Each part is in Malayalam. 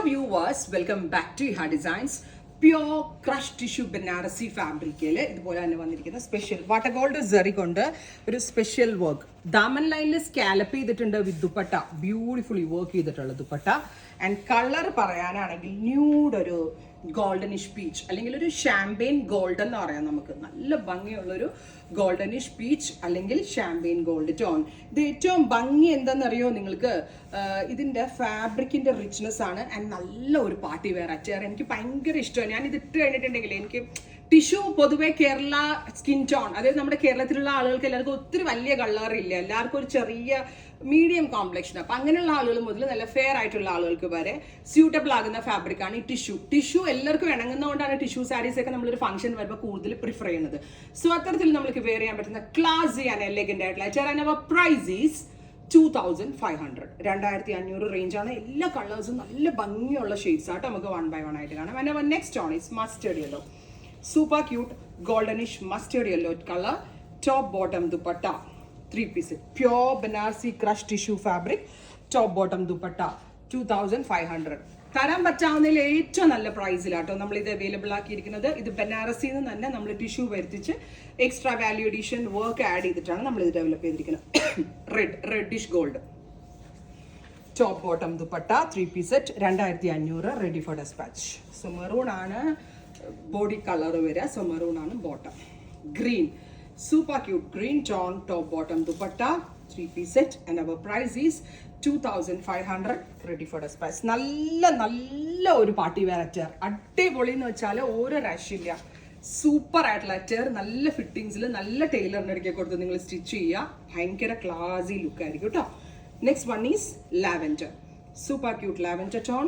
Viewers, welcome back to Iha designs. Pure crush tissue Banarasi ഫാബ്രിക്കിൽ ഇതുപോലെ തന്നെ വന്നിരിക്കുന്ന സ്പെഷ്യൽ വാട്ടർ ഗോൾഡ് സെറി കൊണ്ട് ഒരു സ്പെഷ്യൽ വർക്ക്. ദാമൻ ലൈനിൽ സ്കാലപ്പ് ചെയ്തിട്ടുണ്ട് വിത്ത് ദുപ്പട്ട, ബ്യൂട്ടിഫുള്ളി വർക്ക് ചെയ്തിട്ടുള്ള ദുപ്പട്ട. ആൻഡ് കളർ പറയാനാണെങ്കിൽ ന്യൂഡ് ഒരു ഗോൾഡനിഷ് പീച്ച് അല്ലെങ്കിൽ ഒരു ഷാമ്പെയിൻ ഗോൾഡ് എന്ന് പറയാം. നമുക്ക് നല്ല ഭംഗിയുള്ളൊരു ഗോൾഡനിഷ് പീച്ച് അല്ലെങ്കിൽ ഷാമ്പെയിൻ ഗോൾഡ് ടോൺ. ഇത് ഏറ്റവും ഭംഗി എന്താണെന്നറിയോ നിങ്ങൾക്ക്? ഇതിൻ്റെ ഫാബ്രിക്കിൻ്റെ റിച്ച്നെസ് ആണ്. ആൻഡ് നല്ല ഒരു പാർട്ടി വെയർ അച്ചയർ എനിക്ക് ഭയങ്കര ഇഷ്ടമാണ്. ഞാൻ ഇത് ഇട്ട് കഴിഞ്ഞിട്ടുണ്ടെങ്കിൽ എനിക്ക് ടിഷ്യൂ പൊതുവെ കേരള സ്കിൻ ടോൺ, അതായത് നമ്മുടെ കേരളത്തിലുള്ള ആളുകൾക്ക് എല്ലാവർക്കും ഒത്തിരി വലിയ കളറില്ല, എല്ലാവർക്കും ഒരു ചെറിയ മീഡിയം കോംപ്ലക്ഷൻ. അപ്പം അങ്ങനെയുള്ള ആളുകൾ മുതൽ നല്ല ഫെയർ ആയിട്ടുള്ള ആളുകൾക്ക് വരെ സ്യൂട്ടബിൾ ആകുന്ന ഫാബ്രിക്കാണ് ഈ ടിഷ്യൂ. എല്ലാവർക്കും ഇണങ്ങുന്നതുകൊണ്ടാണ് ടിഷ്യൂ സാരീസ് ഒക്കെ നമ്മളൊരു ഫംഗ്ഷൻ വരുമ്പോൾ കൂടുതൽ പ്രിഫർ ചെയ്യുന്നത്. സോ അത്തരത്തിൽ നമുക്ക് വെയർ ചെയ്യാൻ പറ്റുന്ന ക്ലാസി ആൻഡ് എലഗന്റ് ആയിട്ടുള്ള അച്ചയർ. ആൻഡ് അവർ പ്രൈസ് ഈസ് 2500, 2500 റേഞ്ചാണ്. എല്ലാ കളേഴ്സും നല്ല ഭംഗിയുള്ള ഷെയ്ഡ്സ് ആയിട്ട് നമുക്ക് 1 by 1 ആയിട്ട് കാണാം. And our next one is mustard yellow. Super cute goldenish mustard yellow color, top bottom dupatta, 3 pieces, pure Banarsi crushed tissue fabric, top bottom dupatta, 2500. തരാൻ പറ്റാവുന്നതിൽ ഏറ്റവും നല്ല പ്രൈസിലാട്ടോ നമ്മൾ ഇത് അവൈലബിൾ ആക്കിയിരിക്കുന്നത്. ഇത് ബനാറസിൽ നിന്ന് തന്നെ നമ്മൾ ടിഷ്യൂ വരുത്തിച്ച് extra value addition work add ചെയ്തിട്ടാണ് നമ്മൾ ഇത് ഡെവലപ്പ് ചെയ്തിരിക്കുന്നത്. Reddish gold top bottom dupatta, 3 piece set, 2500, ready for dispatch. So maroon ആണ് ബോഡി കളർ വരിക. സോ മെറൂൺ ആണ് bottom. Green, super cute green tone, top bottom dupatta, 3 piece set, and our price is 2500, ready for dispatch. നല്ല ഒരു പാർട്ടി വെയർ അറ്റയർ, അടിപൊളി എന്ന് വെച്ചാൽ ഓരോ രക്ഷയില്ല. സൂപ്പർ ആയിട്ടുള്ള അറ്റയർ, നല്ല ഫിറ്റിങ്സിൽ നല്ല ടൈലറിൻ്റെ ഇടയ്ക്ക് കൊടുത്ത് നിങ്ങൾ സ്റ്റിച്ച് ചെയ്യുക. ഭയങ്കര ക്ലാസി ലുക്ക് ആയിരിക്കും കേട്ടോ. Next one is lavender, super cute lavender tone,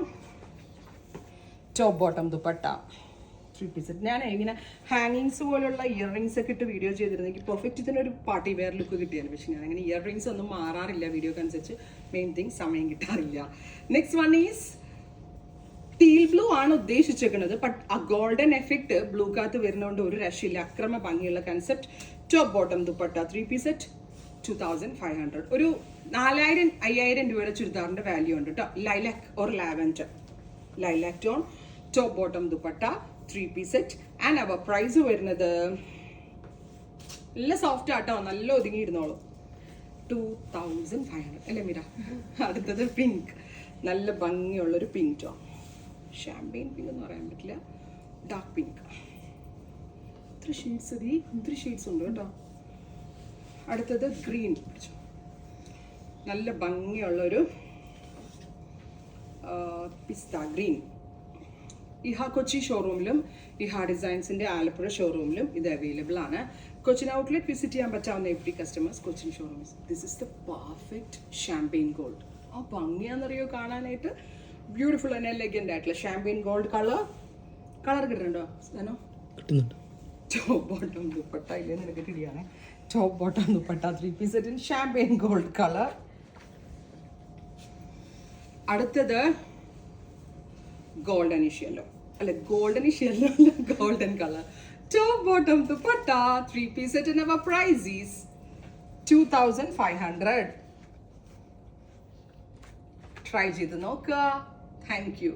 top bottom dupatta, 3 piece set. ഞാൻ ഇങ്ങനെ ഹാങ്ങിങ്സ് പോലുള്ള ഇയർ റിങ്സ് ഒക്കെ ഇട്ട് വീഡിയോ ചെയ്തിരുന്നെങ്കിൽ പെർഫെക്റ്റ് ഇതിനൊരു പാർട്ടി വെയർ ലുക്ക് കിട്ടിയാണ്. പക്ഷെ ഞാൻ അങ്ങനെ ഇയർ റിങ്സ് ഒന്നും മാറാറില്ല വീഡിയോക്ക് അനുസരിച്ച്. മെയിൻ തിങ് സമയം കിട്ടാറില്ല. Next one is teal blue ആണ് ഉദ്ദേശിച്ചേക്കുന്നത്. ബട്ട് ആ ഗോൾഡൻ എഫക്റ്റ് ബ്ലൂക്കകത്ത് വരുന്നതുകൊണ്ട് ഒരു രക്ഷയില്ല. അക്രമ ഭംഗിയുള്ള concept. Top bottom dupatta, 3 piece set, 2500. ഒരു 4000-5000 രൂപയുടെ ചുരിദാറിന്റെ വാല്യൂ ഉണ്ട് കേട്ടോ. Lilac or lavender, lilac tone, top bottom dupatta, 3 piece set. And our price വരുന്നത് നല്ല സോഫ്റ്റ് ആട്ടോ, നല്ല ഒതുങ്ങിയിരുന്നോളൂ, 2500 അല്ലേ മീര? അടുത്തത് പിങ്ക്, നല്ല ഭംഗിയുള്ളൊരു പിങ്ക് ടോൺ. ഷാമ്പെയിൻ പിങ്ക് എന്ന് പറയാൻ പറ്റില്ല, ഡാർക്ക് പിങ്ക്. ഇത്ര ഷെയ്ഡ്സ് ഉണ്ട് കേട്ടോ. അടുത്തത് ഗ്രീൻ, നല്ല ഭംഗിയുള്ളൊരു പിസ്ത ഗ്രീൻ. ഇഹാ കൊച്ചി ഷോറൂമിലും ഇഹാ ഡിസൈൻസിൻ്റെ ആലപ്പുഴ ഷോറൂമിലും ഇത് അവൈലബിൾ ആണ്. കൊച്ചിൻ ഔട്ട്ലെറ്റ് വിസിറ്റ് ചെയ്യാൻ പറ്റാവുന്ന every customers Cochin showrooms. This is the perfect champagne gold. ആ ഭംഗിയാണെന്നറിയോ കാണാനായിട്ട്? ബ്യൂട്ടിഫുൾ ആൻഡ് എലഗന്റ് ആയിട്ടുള്ള ഷാമ്പെയിൻ ഗോൾഡ് കളർ കിട്ടുന്നുണ്ടോ? ടോപ്പ് ബോട്ടം ദുപ്പട്ട ഇല്ലേ നിനക്ക് കിട്ടിയാണ്. Top bottom dupatta, 3 piece set in champagne gold colour. അടുത്തത് goldenish yellow, golden colour. Top bottom dupatta, 3 piece set, and our price is 2500. Try ചെയ്ത് നോക്കുക. Thank you.